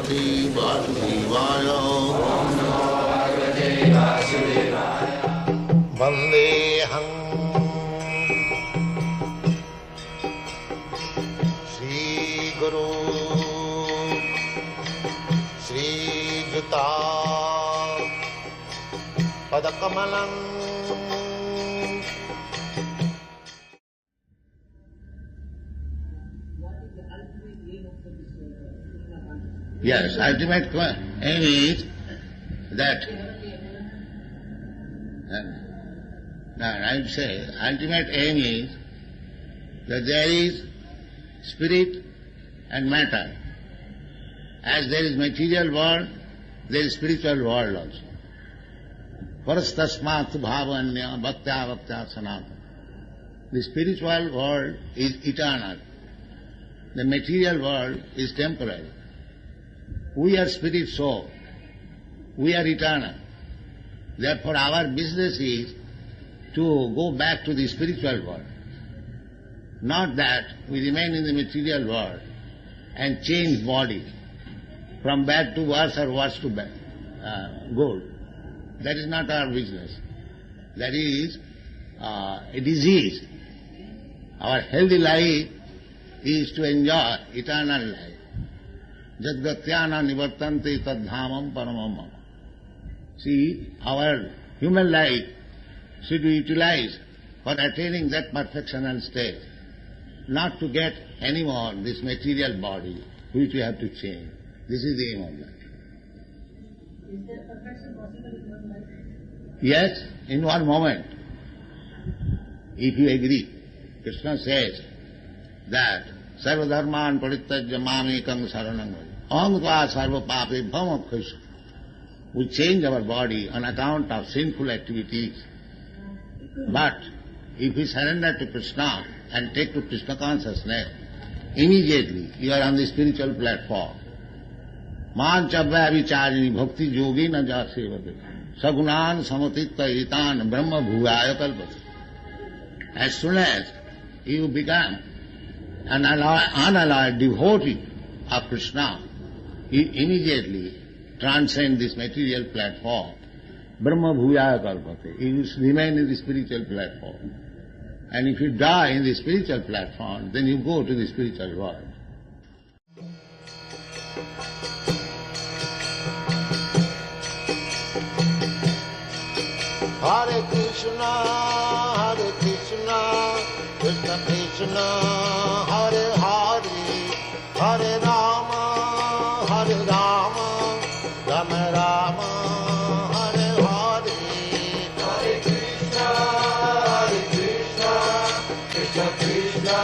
Bhagavate Vasudevaya. Vandeham Shri Guru Shri Juta Padakamalam. Yes, ultimate aim is that, I would say, ultimate aim is that there is spirit and matter. As there is material world, there is spiritual world also. Parastasmat bhavanya bhaktya bhaktya sanatana. The spiritual world is eternal. The material world is temporary. We are spirit soul. We are eternal. Therefore our business is to go back to the spiritual world. Not that we remain in the material world and change body from bad to worse or worse to bad, good. That is not our business. That is a disease. Our healthy life is to enjoy eternal life. Jadgatyana nivartante tadhamam paramam mama. See, our human life should be utilized for attaining that perfectional state, not to get any more this material body which we have to change. This is the aim of life. Is there perfection possible in one life? Yes, in one moment. If you agree, Krishna says that Sarva dharman parittajya mamekam saranam vraja. Aham tva sarva pape bham apkhisha. We change our body on account of sinful activities. But if we surrender to Krishna and take to Krishna consciousness, immediately you are on the spiritual platform. Man chabhya vicharini bhakti yogi na jasevate. Sagunan samatitta itan brahma bhuvaya kalpate. As soon as you become an unalloyed devotee of Krishna, you immediately transcend this material platform. Brahma bhuvaya kalpate. You remain in the spiritual platform. And if you die in the spiritual platform, then you go to the spiritual world. Hare Krishna, Krishna Krishna, Hare Hare, Hare Rama, Rama Rama, Hare Hare. Hare Krishna, Krishna Krishna,